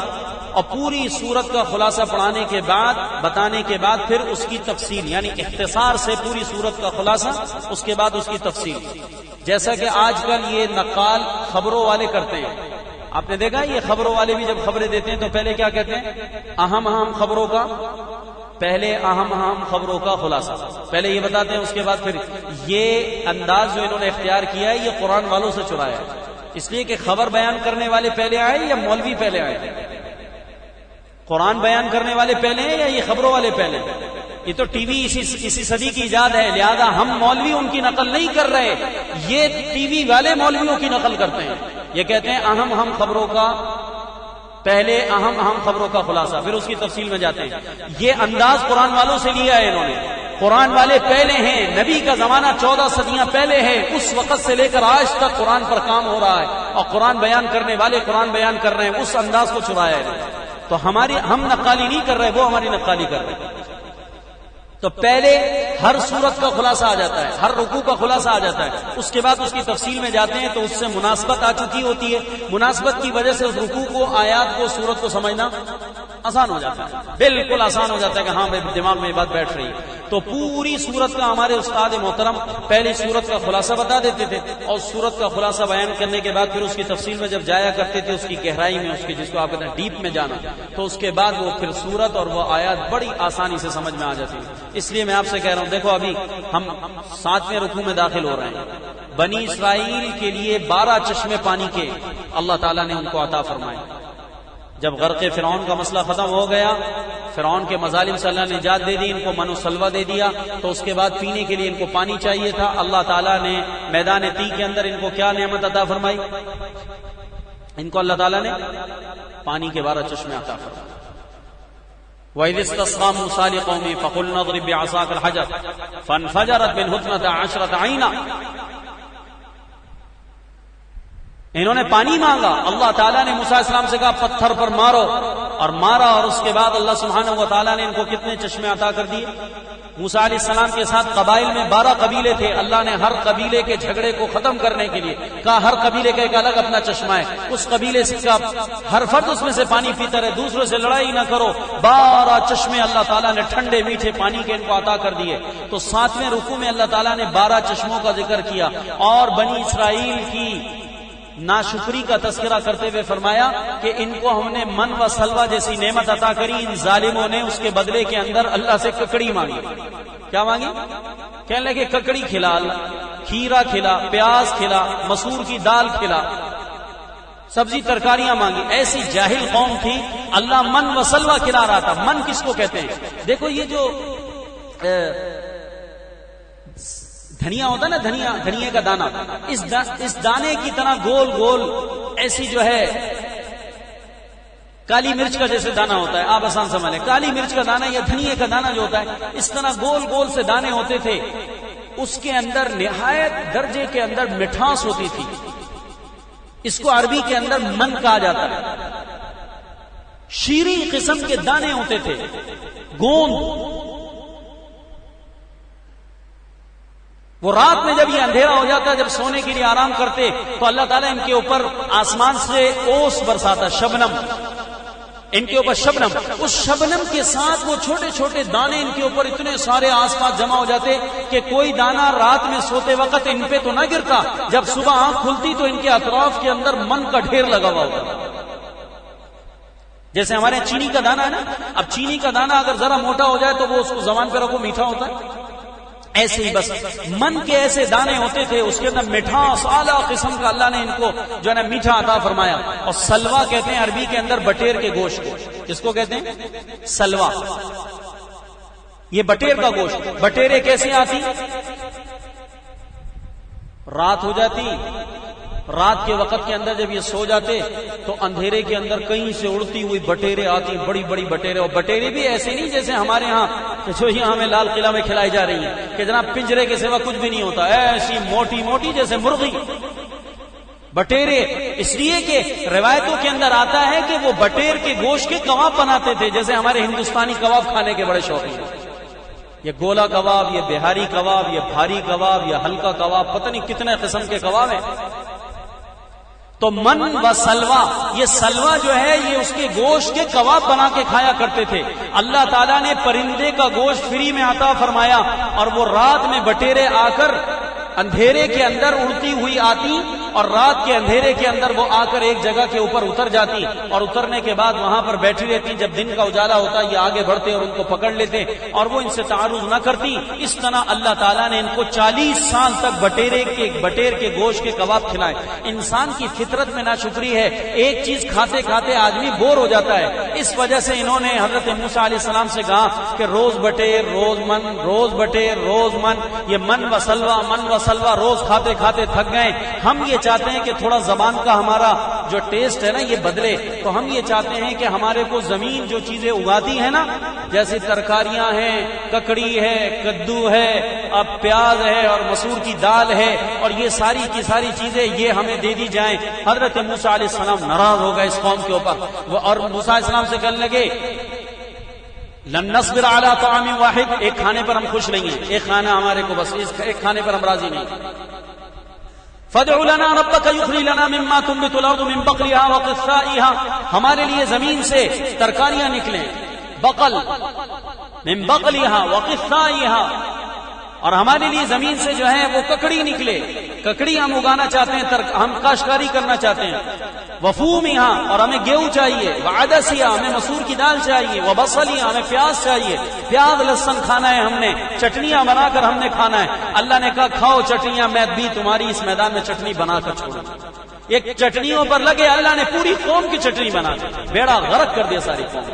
اور پوری سورت کا خلاصہ پڑھانے کے بعد بتانے کے بعد پھر اس کی تفصیل، یعنی اختصار سے پوری سورت کا خلاصہ، اس کے بعد اس کی تفصیل. جیسا کہ آج کل یہ نقال خبروں والے کرتے ہیں. آپ نے دیکھا یہ خبروں والے بھی جب خبریں دیتے ہیں تو پہلے کیا کہتے ہیں؟ اہم خبروں کا خلاصہ پہلے یہ بتاتے ہیں، اس کے بعد پھر یہ انداز جو انہوں نے اختیار کیا ہے یہ قرآن والوں سے چرایا ہے. اس لیے کہ خبر بیان کرنے والے پہلے آئے یا مولوی پہلے آئے؟ قرآن بیان کرنے والے پہلے ہیں یا یہ خبروں والے پہلے؟ یہ تو ٹی وی اسی صدی کی ایجاد ہے، لہذا ہم مولوی ان کی نقل نہیں کر رہے، یہ ٹی وی والے مولویوں کی نقل کرتے ہیں. یہ کہتے ہیں اہم خبروں کا پہلے، اہم خبروں کا خلاصہ، پھر اس کی تفصیل میں جاتے ہیں. یہ انداز قرآن والوں سے لیا ہے انہوں نے. قرآن والے پہلے ہیں، نبی کا زمانہ 14 صدیاں پہلے ہے، اس وقت سے لے کر آج تک قرآن پر کام ہو رہا ہے اور قرآن بیان کرنے والے قرآن بیان کر رہے ہیں، اس انداز کو چرایا ہے. تو ہم نقالی نہیں کر رہے، وہ ہماری نقالی کر رہے ہیں. تو پہلے ہر سورت کا خلاصہ آ جاتا ہے، ہر رکوع کا خلاصہ آ جاتا ہے، اس کے بعد اس کی تفصیل میں جاتے ہیں تو اس سے مناسبت آ چکی ہوتی ہے. مناسبت کی وجہ سے اس رکوع کو، آیات کو، سورت کو سمجھنا آسان ہو جاتا ہے، بالکل آسان ہو جاتا ہے کہ ہاں میرے دماغ میں یہ بات بیٹھ رہی ہے. تو پوری سورت کا ہمارے استاد محترم پہلی سورت کا خلاصہ بتا دیتے تھے اور سورت کا خلاصہ بیان کرنے کے بعد پھر اس کی تفصیل میں جب جایا کرتے تھے، اس کی گہرائی میں، اس کی جس کو آپ کہتے ہیں ڈیپ میں جانا، تو اس کے بعد وہ پھر سورت اور وہ آیات بڑی آسانی سے سمجھ میں آ جاتی ہے. اس لیے میں آپ سے کہہ رہا ہوں، دیکھو ابھی ہم 7ویں رکوع میں داخل ہو رہے ہیں. بنی اسرائیل کے لیے 12 چشمے پانی کے اللہ تعالیٰ نے ان کو عطا فرمائے. جب غرق فرعون کا مسئلہ ختم ہو گیا، فرعون کے مظالم سے اللہ نے نجات دے دی، ان کو من و سلوہ دے دیا، تو اس کے بعد پینے کے لیے ان کو پانی چاہیے تھا. اللہ تعالیٰ نے میدان طی کے اندر ان کو کیا نعمت عطا فرمائی؟ ان کو اللہ تعالیٰ نے پانی کے 12 چشمے عطا فرمائے. وَإِذِ اسْتَسْقَىٰ مُوسَىٰ لِقَوْمِهِ فَقُلْنَا اضْرِب بِّعَصَاكَ الْحَجَرَ فَانْفَجَرَتْ مِنْهُ اثْنَتَا عَشْرَةَ عَيْنًا. انہوں نے پانی مانگا، اللہ تعالیٰ نے موسیٰ علیہ السلام سے کہا پتھر پر مارو، اور مارا، اور اس کے بعد اللہ سبحانہ و تعالیٰ نے ان کو کتنے چشمے عطا کر دیے۔ موسیٰ علیہ السلام کے ساتھ قبائل میں 12 قبیلے تھے، اللہ نے ہر قبیلے کے جھگڑے کو ختم کرنے کے لیے کہا ہر قبیلے کا ایک الگ اپنا چشمہ ہے، اس قبیلے سے کا ہر فرد اس میں سے پانی پیتا رہے، دوسروں سے لڑائی نہ کرو۔ 12 چشمے اللہ تعالیٰ نے ٹھنڈے میٹھے پانی کے ان کو عطا کر دیے۔ تو 7ویں رکوع میں اللہ تعالیٰ نے 12 چشموں کا ذکر کیا اور بنی اسرائیل کی ناشکری کا تذکرہ کرتے ہوئے فرمایا کہ ان کو ہم نے من و سلوہ جیسی نعمت عطا کری، ان ظالموں نے اس کے بدلے کے اندر اللہ سے ککڑی مانگی۔ کیا مانگی؟ کہنے لگے ککڑی کھلا، کھیرا کھلا، پیاز کھلا، مسور کی دال کھلا، سبزی ترکاریاں مانگی۔ ایسی جاہل قوم تھی، اللہ من و سلوہ کھلا رہا تھا۔ من کس کو کہتے ہیں؟ دیکھو یہ جو دھنیا ہوتا ہے نا، دھنیا کا دانہ، اس دانے کی طرح گول گول ایسی جو ہے کالی مرچ کا جیسے دانہ ہوتا ہے، آپ آسان سمجھ لیں، کالی مرچ کا دانہ یا دھنیا کا دانہ جو ہوتا ہے، اس طرح گول گول سے دانے ہوتے تھے، اس کے اندر نہایت درجے کے اندر مٹھاس ہوتی تھی، اس کو عربی کے اندر من کہا جاتا ہے۔ شیریں قسم کے دانے ہوتے تھے، گوند۔ وہ رات میں جب یہ اندھیرا ہو جاتا، جب سونے کے لیے آرام کرتے، تو اللہ تعالیٰ ان کے اوپر آسمان سے اوس برساتا، شبنم، ان کے اوپر شبنم، اس شبنم کے ساتھ وہ چھوٹے چھوٹے دانے ان کے اوپر اتنے سارے آس پاس جمع ہو جاتے کہ کوئی دانہ رات میں سوتے وقت ان پہ تو نہ گرتا، جب صبح آنکھ کھلتی تو ان کے اطراف کے اندر من کا ڈھیر لگا ہوا ہوتا۔ جیسے ہمارے چینی کا دانہ ہے نا، اب چینی کا دانہ اگر ذرا موٹا ہو جائے تو وہ اس کو زبان پہ رکھو میٹھا ہوتا ہے، ایسے ہی بس من کے ایسے دانے ہوتے تھے، اس کے اندر مٹھاس اعلیٰ قسم کا اللہ نے ان کو جو ہے نا میٹھا عطا فرمایا۔ اور سلوا کہتے ہیں عربی کے اندر بٹیر کے گوشت کو، کس کو کہتے ہیں؟ سلوا، یہ بٹیر کا گوشت۔ بٹیرے کیسے آتی؟ رات ہو جاتی، رات کے وقت کے اندر جب یہ سو جاتے تو اندھیرے کے اندر کہیں سے اڑتی ہوئی بٹیرے آتی، بڑی بڑی بٹیرے، اور بٹیرے بھی ایسے نہیں جیسے ہمارے ہاں جو یہاں ہمیں لال قلعہ میں کھلائی جا رہی ہیں کہ جناب پنجرے کے سوا کچھ بھی نہیں ہوتا، ایسی موٹی موٹی جیسے مرغی بٹیرے۔ اس لیے کہ روایتوں کے اندر آتا ہے کہ وہ بٹیر کے گوشت کے کباب بناتے تھے، جیسے ہمارے ہندوستانی کباب کھانے کے بڑے شوقین ہیں، یہ گولا کباب، یہ بہاری کباب، یہ بھاری کباب، یہ ہلکا کباب، پتہ نہیں کتنے قسم کے کباب ہیں۔ تو من و سلوا، یہ سلوا جو ہے یہ اس کے گوشت کے کباب بنا کے کھایا کرتے تھے۔ اللہ تعالیٰ نے پرندے کا گوشت فری میں عطا فرمایا، اور وہ رات میں بٹیرے آ کر اندھیرے کے اندر اڑتی ہوئی آتی، اور رات کے اندھیرے کے اندر وہ آ کر ایک جگہ کے اوپر اتر جاتی، اور اترنے کے بعد وہاں پر بیٹھی رہتی۔ جب دن کا اجالا ہوتا یہ آگے بڑھتے اور ان کو پکڑ لیتے، اور وہ ان سے تعارض نہ کرتی۔ اس طرح اللہ تعالیٰ نے ان کو 40 سال تک بٹیر کے گوشت کے کباب کھلائے۔ انسان کی فطرت میں ناشکری ہے، ایک چیز کھاتے کھاتے آدمی بور ہو جاتا ہے، اس وجہ سے انہوں نے حضرت موسیٰ علیہ السلام سے کہا کہ روز بٹیر روز من، روز بٹیر روز من، یہ من و سلوہ روز کھاتے کھاتے تھک گئے۔ ہم یہ چاہتے ہیں کہ تھوڑا زبان کا ہمارا جو ٹیسٹ ہے نا یہ بدلے، تو ہم یہ چاہتے ہیں کہ ہمارے کو زمین جو چیزیں اگاتی ہے نا، جیسے ترکاریاں ہیں، ککڑی ہے، کدو ہے، اب پیاز ہے اور مسور کی دال ہے، اور یہ ساری کی ساری چیزیں یہ ہمیں دے دی جائیں۔ حضرت موسیٰ علیہ السلام ناراض ہو گئے اس قوم کے اوپر، اور موسیٰ علیہ السلام سے کہنے لگے لن نصبر علی طعام واحد، ایک کھانے پر ہم خوش نہیں ہیں، ایک کھانا ہمارے کو بس، ایک کھانے پر ہم راضی نہیں۔ فادع لنا ربک یخرج لنا مما تنبت الارض من بقلها وقثائها، ہمارے لیے زمین سے ترکاریاں نکلیں، بقل من بقلها وقثائها، اور ہمارے لیے زمین سے جو ہے وہ ککڑی نکلے، ککڑی ہم اگانا چاہتے ہیں، ہم کاشتکاری کرنا چاہتے ہیں۔ وفومها، اور ہمیں گیہوں چاہیے، وعدسها، ہمیں مسور کی دال چاہیے، وبصلیها، ہمیں پیاز چاہیے، پیاز لہسن کھانا ہے ہم نے، چٹنیاں بنا کر ہم نے کھانا ہے۔ اللہ نے کہا کھاؤ چٹنیاں، میں بھی تمہاری اس میدان میں چٹنی بنا کر چھوڑوں۔ ایک چٹنیوں پر لگے، اللہ نے پوری قوم کی چٹنی بنا دی، بیڑا غرق کر دیا ساری قوم۔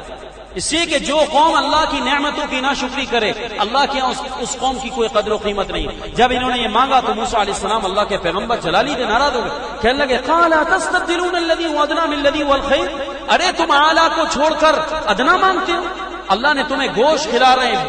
اس لیے کہ جو قوم اللہ کی نعمتوں کی ناشکری کرے، اللہ کے یہاں اس قوم کی کوئی قدر و قیمت نہیں۔ جب انہوں نے یہ مانگا تو موسیٰ علیہ السلام اللہ کے پیغمبر جلالی تھے، ناراض ہو گئے، کہنے لگے قال تستبدلون الذي هو ادنى من الذي هو الخير، ارے تم اعلیٰ کو چھوڑ کر ادنا مانگتے ہو؟ اللہ نے تمہیں گوشت کھلا رہے ہیں،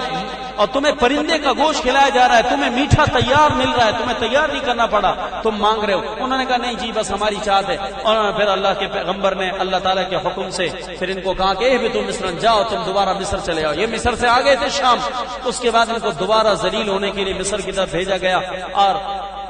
اور تمہیں پرندے کا گوشت کھلایا جا رہا ہے, تمہیں میٹھا تیار مل رہا ہے, تمہیں تیار نہیں کرنا پڑا, تم مانگ رہے ہو. انہوں نے کہا نہیں جی بس ہماری چاہت ہے. اور پھر اللہ کے پیغمبر نے اللہ تعالیٰ کے حکم سے پھر ان کو کہا کہ اے بھی تم مصر جاؤ, تم دوبارہ مصر چلے جاؤ. یہ مصر سے آ گئے تھے شام, اس کے بعد ان کو دوبارہ ذلیل ہونے کے لیے مصر کی طرف بھیجا گیا اور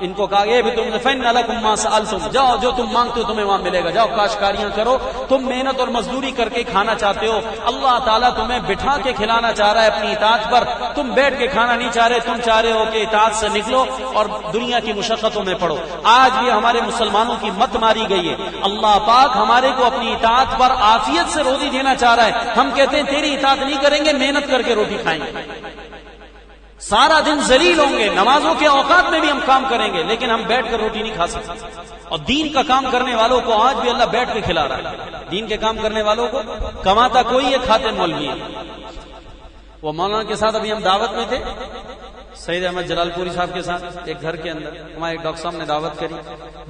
ان کو کہا یہ بھی تم فَإِنَّ لَكُمْ مَا سَأَلْتُمْ, جاؤ جو تم مانگتے ہو تمہیں وہاں ملے گا, جاؤ کاشتکاریاں کرو, تم محنت اور مزدوری کر کے کھانا چاہتے ہو, اللہ تعالیٰ تمہیں بٹھا کے کھلانا چاہ رہا ہے اپنی اطاعت پر, تم بیٹھ کے کھانا نہیں چاہ رہے, تم چاہ رہے ہو کہ اطاعت سے نکلو اور دنیا کی مشقتوں میں پڑو. آج بھی ہمارے مسلمانوں کی مت ماری گئی ہے. اللہ پاک ہمارے کو اپنی اطاعت پر عافیت سے روزی دینا چاہ رہا ہے. ہم کہتے ہیں تیری اطاعت نہیں کریں گے, محنت کر کے روٹی کھائیں گے, سارا دن ذلیل ہوں گے, نمازوں کے اوقات میں بھی ہم کام کریں گے لیکن ہم بیٹھ کر روٹی نہیں کھا سکتے. اور دین کا کام کرنے والوں کو آج بھی اللہ بیٹھ کے کھلا رہا ہے. دین کے کام کرنے والوں کو کماتا کوئی ہے, کھاتے مولوی ہے. وہ مولانا کے ساتھ ابھی ہم دعوت میں تھے, سید احمد جلال پوری صاحب کے ساتھ ایک گھر کے اندر ہمارے ڈاکٹر صاحب نے دعوت کری,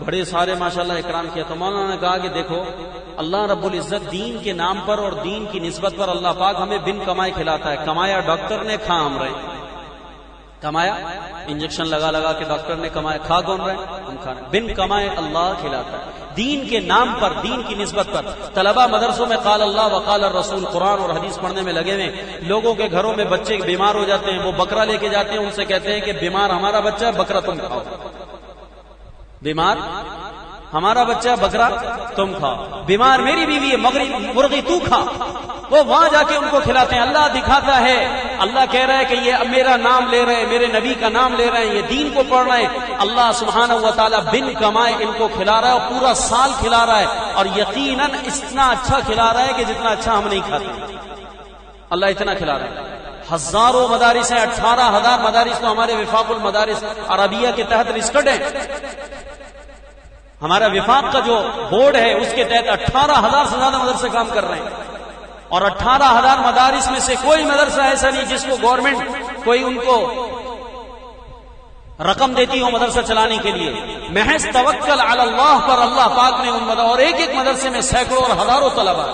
بڑے سارے ماشاءاللہ اکرام کیا. تو مولانا نے کہا کہ دیکھو اللہ رب العزت دین کے نام پر اور دین کی نسبت پر اللہ پاک ہمیں بن کمائے کھلاتا ہے. کمایا ڈاکٹر نے, کھا ہم رہے ہیں. کمایا انجیکشن لگا لگا کے ڈاکٹر نے کمایا, کھا کون رہے ہیں, ہم کھا رہے ہیں. بن کمائے اللہ کھلاتا ہے. دین کے نام پر, دین کی نسبت پر طلبہ مدرسوں میں قال اللہ وقال الرسول قرآن اور حدیث پڑھنے میں لگے ہوئے. لوگوں کے گھروں میں بچے بیمار ہو جاتے ہیں, وہ بکرا لے کے جاتے ہیں, ان سے کہتے ہیں کہ بیمار ہمارا بچہ ہے, بکرا تم کھاؤ. بیمار ہمارا بچہ, بکرا تم کھاؤ. بیمار میری بیوی ہے, مرغی تو کھا. وہ وہاں جا کے ان کو کھلاتے ہیں. اللہ دکھاتا ہے, اللہ کہہ رہا ہے کہ یہ میرا نام لے رہے ہیں, میرے نبی کا نام لے رہے ہیں, یہ دین کو پڑھ رہے ہیں. اللہ سبحانہ و تعالیٰ بن کمائے ان کو کھلا رہا ہے, اور پورا سال کھلا رہا ہے, اور یقیناً اتنا اچھا کھلا رہا ہے کہ جتنا اچھا ہم نہیں کھاتے. اللہ اتنا کھلا رہا ہے. ہزاروں مدارس ہیں, 18,000 مدارس تو ہمارے وفاق المدارس عربیہ کے تحت رجسٹرڈ ہیں. ہمارا وفاق کا جو بورڈ ہے اس کے تحت 18,000 سے زیادہ مدرسے کام کر رہے ہیں. اور 18,000 مدارس میں سے کوئی مدرسہ ایسا نہیں جس کو گورنمنٹ کوئی ان کو رقم دیتی ہو مدرسہ چلانے کے لیے. محض توکل علی اللہ پر اللہ پاک نے ان اور ایک مدرسے میں سینکڑوں اور ہزاروں طلبہ,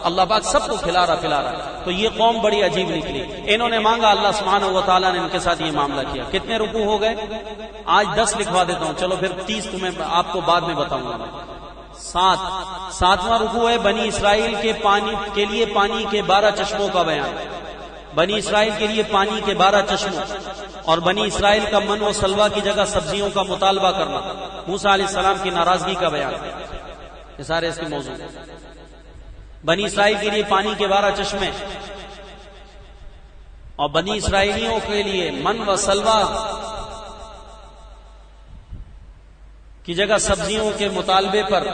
اللہ پاک سب کو کھلا رہا پلا رہا. تو یہ قوم بڑی عجیب نکلی. انہوں نے مانگا, اللہ سبحانہ و تعالیٰ نے ان کے ساتھ یہ معاملہ کیا. کتنے رکوع ہو گئے؟ آج 10 لکھوا دیتا ہوں, چلو پھر 30 تمہیں آپ کو بعد میں بتاؤں گا. 7واں رکوع ہے بنی اسرائیل کے پانی کے لیے پانی کے 12 چشموں کا بیان. بنی اسرائیل کے لیے پانی کے 12 چشموں اور بنی اسرائیل کا من و سلوا کی جگہ سبزیوں کا مطالبہ کرنا. موسیٰ علیہ السلام کی ناراضگی کا بیان. یہ سارے اس کے موضوع. بنی اسرائیل کے لیے پانی کے 12 چشمے اور بنی اسرائیلیوں کے لیے من و سلوا کی جگہ سبزیوں کے مطالبے پر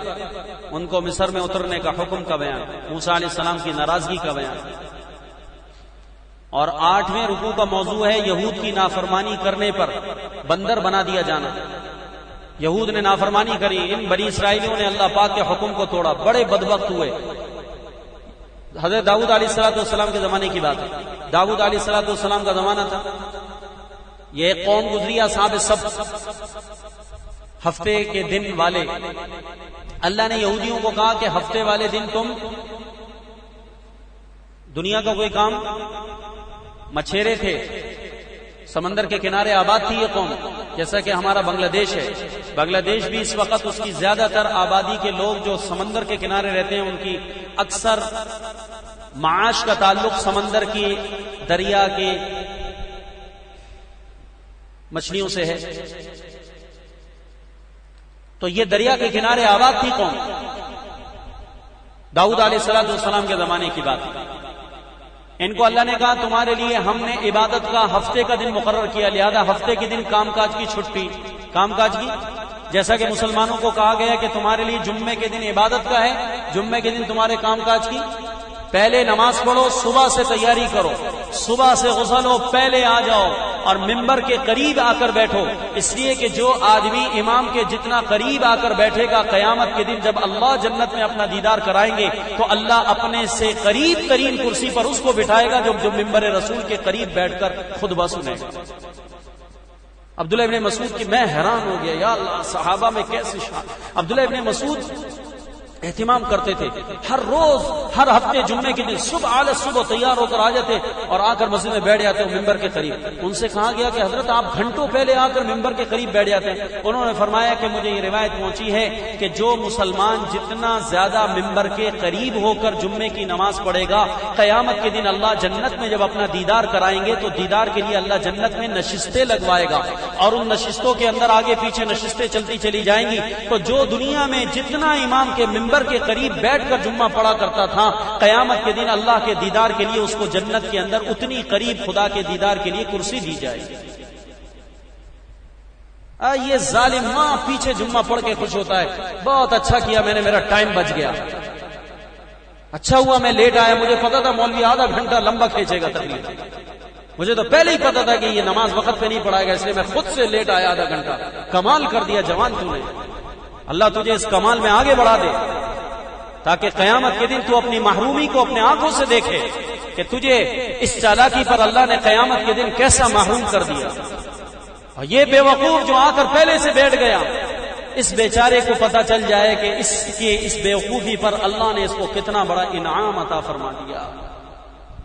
ان کو مصر میں اترنے کا حکم کا بیان. موسیٰ علیہ السلام کی ناراضگی کا بیان. اور 8ویں رکوع کا موضوع ہے یہود کی نافرمانی کرنے پر بندر بنا دیا جانا. یہود نے نافرمانی کری, ان بنی اسرائیلیوں نے اللہ پاک کے حکم کو توڑا, بڑے بدبخت ہوئے. حضرت داؤد علیہ السلام کے زمانے کی بات ہے. داؤد علیہ السلام کا زمانہ تھا. یہ ایک قوم گزری اصحاب السبت, ہفتے کے دن والے. اللہ نے یہودیوں کو کہا کہ ہفتے والے دن تم دنیا کا کوئی کام, مچھیرے تھے, سمندر کے کنارے آباد تھی یہ قوم, جیسا کہ ہمارا بنگلہ دیش ہے. بنگلہ دیش بھی اس وقت اس کی زیادہ تر آبادی کے لوگ جو سمندر کے کنارے رہتے ہیں ان کی اکثر معاش کا تعلق سمندر کی, دریا کی مچھلیوں سے ہے. تو یہ دریا کے کنارے آباد تھی قوم. داؤد علیہ السلام کے زمانے کی بات. ان کو اللہ نے کہا تمہارے لیے ہم نے عبادت کا ہفتے کا دن مقرر کیا, لہذا ہفتے کے دن کام کاج کی چھٹی. کام کاج کی جیسا کہ مسلمانوں کو کہا گیا کہ تمہارے لیے جمعے کے دن عبادت کا ہے, جمعے کے دن تمہارے کام کاج کی. پہلے نماز پڑھو, صبح سے تیاری کرو, صبح سے غسل ہو, پہلے آ جاؤ اور ممبر کے قریب آ کر بیٹھو. اس لیے کہ جو آدمی امام کے جتنا قریب آ کر بیٹھے گا, قیامت کے دن جب اللہ جنت میں اپنا دیدار کرائیں گے تو اللہ اپنے سے قریب ترین کرسی پر اس کو بٹھائے گا جو ممبر رسول کے قریب بیٹھ کر خطبہ سنے گا. عبداللہ ابن مسعود کی میں حیران ہو گیا, یا اللہ صحابہ میں کیسے شان. عبداللہ ابن مسعود اہتمام کرتے تھے, ہر روز ہر ہفتے جمعے کے دن صبح تیار ہو کر آ جاتے اور آ کر مسجد میں بیٹھ جاتے ممبر کے قریب. ان سے کہا گیا کہ حضرت آپ گھنٹوں پہلے آ کر ممبر کے قریب بیٹھ جاتے ہیں. انہوں نے فرمایا کہ مجھے یہ روایت پہنچی ہے کہ جو مسلمان جتنا زیادہ ممبر کے قریب ہو کر جمعے کی نماز پڑھے گا, قیامت کے دن اللہ جنت میں جب اپنا دیدار کرائیں گے تو دیدار کے لیے اللہ جنت میں نشستیں لگوائے گا, اور ان نشستوں کے اندر آگے پیچھے نشستیں چلتی چلی جائیں گی. تو جو دنیا میں جتنا امام کے ممبر کے قریب بیٹھ کر جمعہ پڑھا کرتا تھا, قیامت کے دن اللہ کے دیدار کے لیے اس کو جنت کے اندر اتنی قریب خدا کے دیدار کے لیے کرسی دی جائے گی. یہ ظالم ماں پیچھے جمعہ پڑھ کے خوش ہوتا ہے, بہت اچھا کیا میں نے, میرا ٹائم بچ گیا, اچھا ہوا میں لیٹ آیا, مجھے پتا تھا مولوی آدھا گھنٹہ لمبا کھینچے گا تقریر, مجھے تو پہلے ہی پتا تھا کہ یہ نماز وقت پہ نہیں پڑھائے گا, اس لیے میں خود سے لیٹ آیا آدھا گھنٹہ. کمال کر دیا جوان تو نے, اللہ تجھے اس کمال میں آگے بڑھا دے تاکہ قیامت کے دن تو اپنی محرومی کو اپنے آنکھوں سے دیکھے کہ تجھے اس چالاکی پر اللہ نے قیامت کے دن کیسا محروم کر دیا. اور یہ بے وقوف جو آ کر پہلے سے بیٹھ گیا, اس بیچارے کو پتا چل جائے کہ اس بے وقوفی پر اللہ نے اس کو کتنا بڑا انعام عطا فرما دیا.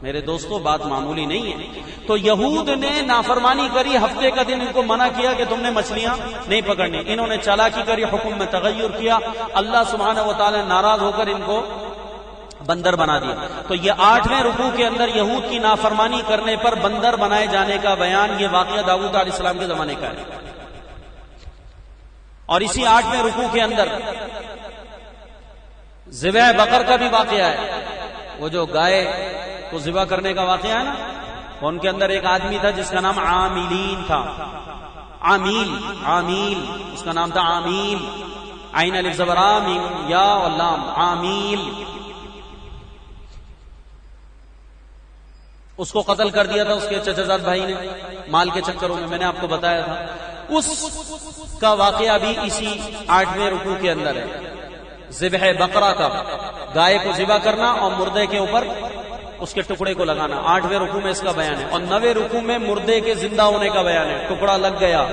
میرے دوستو بات معمولی نہیں ہے. تو یہود نے نافرمانی کری, ہفتے کا دن ان کو منع کیا کہ تم نے مچھلیاں نہیں پکڑنی, انہوں نے چالاکی کری, حکم میں تغیر کیا, اللہ سبحانہ و تعالی ناراض ہو کر ان کو بندر بنا دیا. تو یہ 8ویں رکوع کے اندر یہود کی نافرمانی کرنے پر بندر بنائے جانے کا بیان, یہ واقعہ داؤد علیہ السلام کے زمانے کا ہے. اور اسی 8ویں رکوع کے اندر ذبح بقر کا بھی واقعہ ہے. وہ جو گائے کو ذبح کرنے کا واقعہ ہے نا, ان کے اندر ایک آدمی تھا جس کا نام عامیلین تھا. عامیل اس کا نام تھا عامیل, عین الف زبر میم یا لام, عامیل. اس کو قتل کر دیا تھا اس کے چچا زاد بھائی نے مال کے چکروں میں نے آپ کو بتایا تھا. اس کا واقعہ بھی اسی 8ویں رکوع کے اندر ہے. ذبح بقرہ کا, گائے کو ذبح کرنا اور مردے کے اوپر اس کے ٹکڑے کو لگانا, 8ویں رکوع میں اس کا بیان ہے. اور 9ویں رکوع میں مردے کے زندہ ہونے کا بیان ہے. ٹکڑا لگ گیا,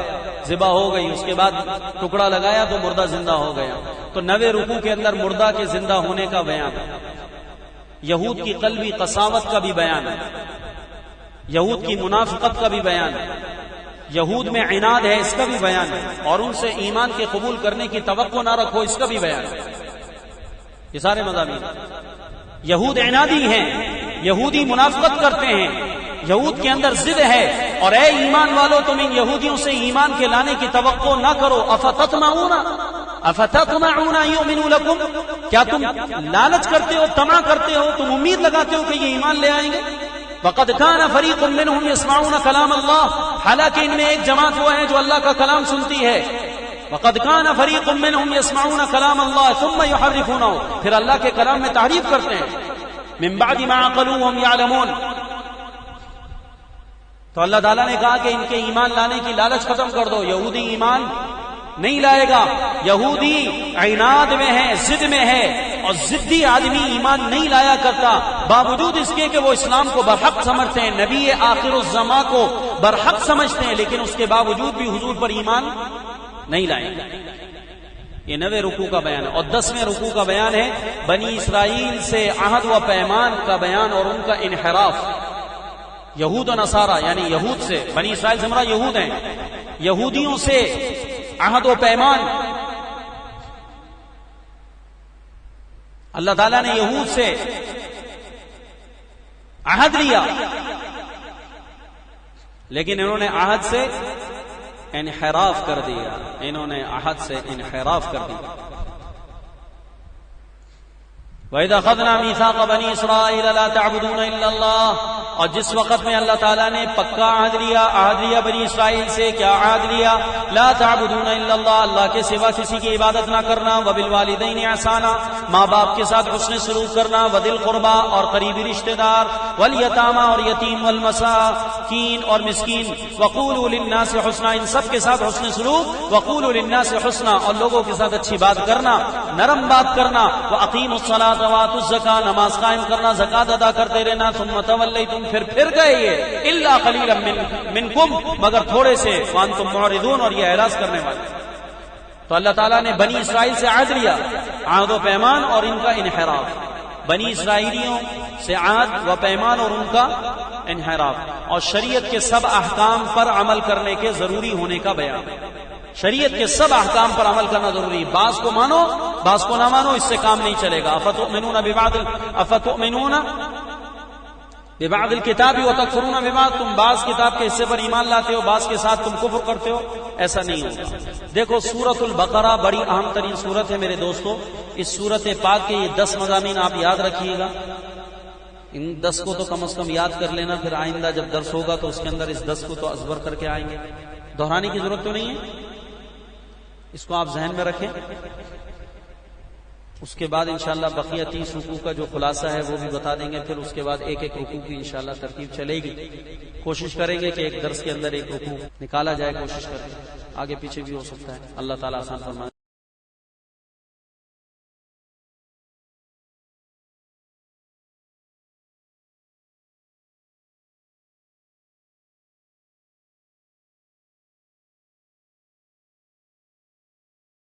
ذبح ہو گئی, اس کے بعد ٹکڑا لگایا تو مردہ زندہ ہو گیا. تو 9ویں رکوع کے اندر مردہ کے زندہ ہونے کا بیان ہے. یہود کی قلبی قساوت کا بھی بیان ہے, یہود کی منافقت کا بھی بیان ہے, یہود میں عناد ہے اس کا بھی بیان ہے, اور ان سے ایمان کے قبول کرنے کی توقع نہ رکھو اس کا بھی بیان ہے. یہ سارے مضامین. یہود عنادی ہیں, یہودی منافقت کرتے ہیں, یہود کے اندر ضد ہے. اور اے ایمان والو تم ان یہودیوں سے ایمان کے لانے کی توقع نہ کرو. افتطمعون یؤمنوا لکم, کیا تم لالچ کرتے ہو, طمع کرتے ہو, تم امید لگاتے ہو کہ یہ ایمان لے آئیں گے. وقد كان فريق منهم يسمعون كلام الله, حالانکہ ان میں ایک جماعت وہ ہے جو اللہ کا کلام سنتی ہے. وقد كان فريق منهم يسمعون كلام الله ثم يحرفونه, پھر اللہ کے کلام میں تحریف کرتے ہیں. من بعد ما عقلوا وهم يعلمون. تو اللہ تعالیٰ نے کہا کہ ان کے ایمان لانے کی لالچ ختم کر دو. یہودی ایمان نہیں لائے گا, یہودی عناد میں ہے, ضد میں ہے, اور ضدی آدمی ایمان نہیں لایا کرتا, باوجود اس کے کہ وہ اسلام کو برحق سمجھتے ہیں, نبی آخر الزمان کو برحق سمجھتے ہیں, لیکن اس کے باوجود بھی حضور پر ایمان نہیں لائیں. یہ 9ویں رکوع کا بیان ہے. اور 10ویں رکوع کا بیان ہے بنی اسرائیل سے عہد و پیمان کا بیان اور ان کا انحراف. یہود و نصارہ یعنی یہود سے, بنی اسرائیل سے مراد یہود ہیں, یہودیوں سے عہد و پیمان. اللہ تعالیٰ نے یہود سے عہد لیا, لیکن انہوں نے عہد سے انحراف کر دیا, انہوں نے عہد سے انحراف کر دیا. وَإِذَا أَخَذْنَا مِيثَاقَ بَنِي إِسْرَائِيلَ لَا تَعْبُدُونَ إِلَّا اللَّهَ, اور جس وقت میں اللہ تعالیٰ نے پکا عہد لیا بنی اسرائیل سے, کیا عہد لیا, لا تعبدون الا اللہ, اللہ کے سوا کسی کی عبادت نہ کرنا, وبالوالدین احسانا, ماں باپ کے ساتھ حسن سلوک کرنا, وذی القربى اور قریبی رشتہ دار, والیتامی اور یتیم, والمساکین اور مسکین, وقولوا للناس حسنا, ان سب کے ساتھ حسن سلوک, وقولوا للناس حسنا, اور لوگوں کے ساتھ اچھی بات کرنا, نرم بات کرنا, واقیموا الصلاۃ وآتوا الزکاۃ, نماز قائم کرنا, زکات ادا کرتے رہنا, ثم تولیتم, پھر گئے یہ, الا قلیلا منکم, مگر تھوڑے سے, وانتم معرضون, اور یہ اعراض کرنے والے. تو اللہ تعالیٰ نے بنی اسرائیل سے عہد لیا, عہد و پیمان اور ان کا انحراف. بنی اسرائیلیوں سے عہد و پیمان اور ان کا انحراف، اور شریعت کے سب احکام پر عمل کرنے کے ضروری ہونے کا بیان۔ شریعت کے سب احکام پر عمل کرنا ضروری، بعض کو مانو بعض کو نہ مانو، اس سے کام نہیں چلے گا۔ افتؤمنون ببعض الکتاب وتکفرون ببعض، تم بعض کتاب کے حصے پر ایمان لاتے ہو، بعض کے ساتھ تم کفر کرتے ہو، ایسا نہیں ہوگا۔ دیکھو سورۃ البقرہ بڑی اہم ترین سورت ہے میرے دوستو، اس سورت پاک کے یہ 10 مضامین آپ یاد رکھیے گا، ان 10 کو تو کم از کم یاد کر لینا، پھر آئندہ جب درس ہوگا تو اس کے اندر اس 10 کو تو ازبر کر کے آئیں گے، دہرانے کی ضرورت تو نہیں ہے، اس کو آپ ذہن میں رکھیں۔ اس کے بعد انشاءاللہ بقیہ 30 رکوع کا جو خلاصہ ہے وہ بھی بتا دیں گے، پھر اس کے بعد ایک ایک رکوع کی انشاءاللہ ترتیب چلے گی، کوشش کریں گے کہ ایک درس کے اندر ایک رکوع نکالا جائے، کوشش کریں، آگے پیچھے بھی ہو سکتا ہے، اللہ تعالیٰ آسان فرمائے۔